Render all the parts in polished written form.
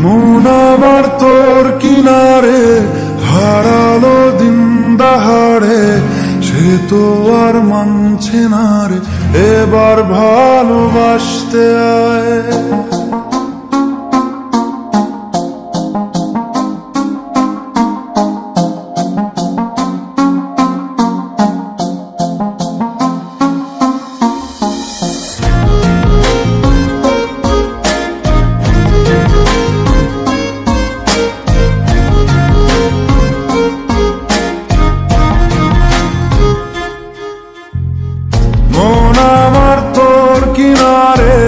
মন আমার তোর কিনারে হারালো দিন দাহাড়ে, সে তো আর মানছে না রে, এবার ভালোবাসতে আয়। মন আমার তোর কিনারে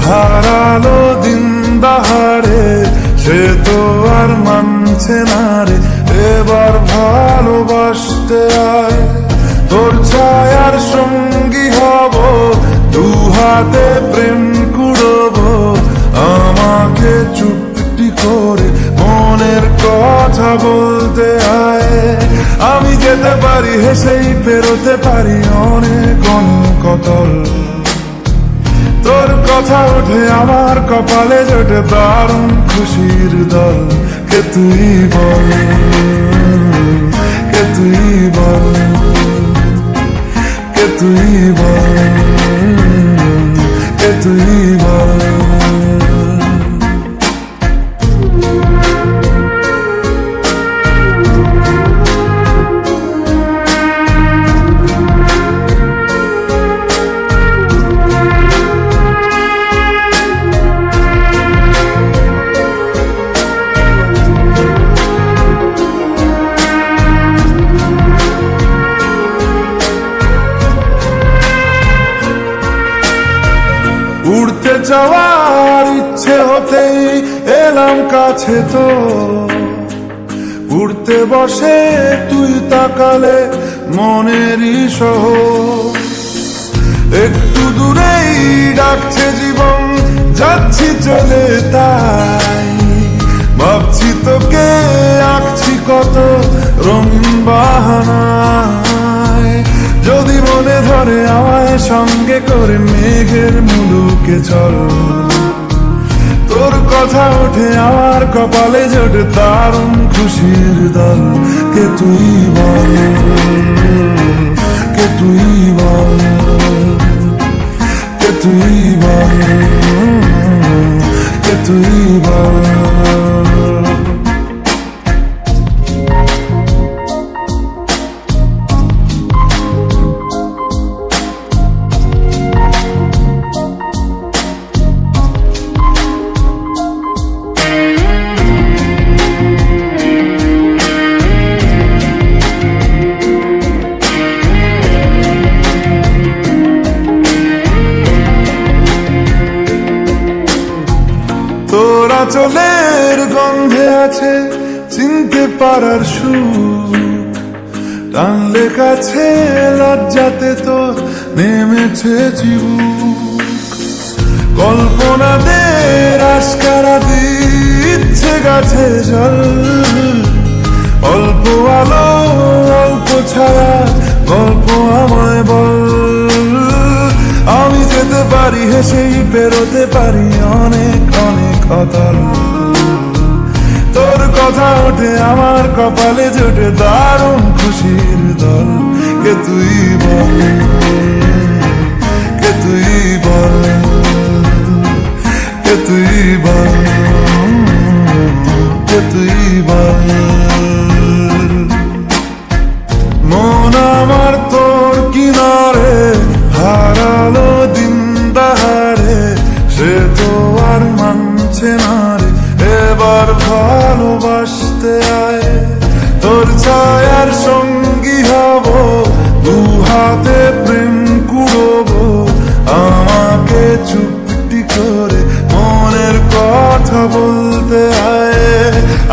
হারালো দিন দাহাড়ে, সে তো আর মানছে না রে, এবার ভালোবাসতে আয়। তোর ছায়ার সঙ্গী হব, দু হাতে প্রেম কুড়বো, আমাকে চুপটি করে মনের কথা বলতে আয়। আমি যেতে পারি হেসেই পেরোতে পারি অনেক অনেক অতল, তোর কথা ওঠে আমার কপালে জোটে দারুণ খুশির দল। কে তুই বল, কে তুই বল, কে তুই বল, কে তুই বল। উড়তে যাওয়ার ইচ্ছে হতেই এলাম কাছে তো, উড়তে বসে তুই তাকালে মনেরই শহর। একটু দূরেই ডাকছে জীবন, যাচ্ছি চলে তাই ভাবছি তোকে আঁকছি কত রঙিন বাহানায়। যদি মনে ধরে আমায় সঙ্গে করে মেঘের মুলুকে চল, তোর কথা ওঠে আমার কপালে জোটে দারুণ খুশির দল। কে তুই বল, কে তুই বল, কে তুই বল, কে তুই বল। তোরা চলের গন্ধে আছে চিনতে পারার সুর, টানলে কাছে লজ্জাতে তোর নেমেছে চিবুক। কল্পনাদের আশকারা দিচ্ছে গাছে জল, অল্প আলো অল্প ছায়া গল্প আমায় বল। আমি যেতে পারি হেসেই পেরোতে পারি অনেক অনেক অতল, তোর কথা ওঠে আমার কপালে জোটে দারুণ খুশির দল। কে তুই বল, কে তুই বল, কে তুই বল, কে তুই বল। মন আমার তোর কিনারে হারালো দিন দাহাড়ে, সে তো আর মানছে না রে, এবার ভালোবাসতে আয়। তোর ছায়ার সঙ্গী হব, দু হাতে প্রেম কুড়বো, আমাকে চুপটি করে মনের কথা বলতে আয়।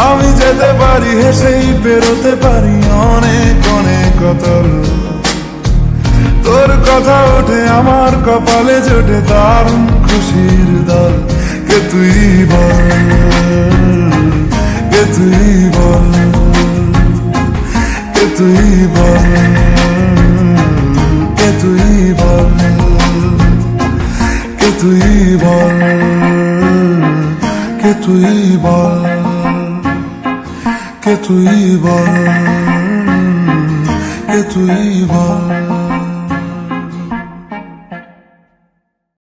আমি যেতে পারি হেসেই পেরোতে পারি অনেক অনেক অতল, তোর কথা ওঠে আমার কপালে জোটে দারুণ খুশির দল। কে তুই বল, কে তুই বল, কে তুই বল, কে তুই বল, কে তুই বল, কে তুই তুই বল, কে তুই বল, কে তুই বল।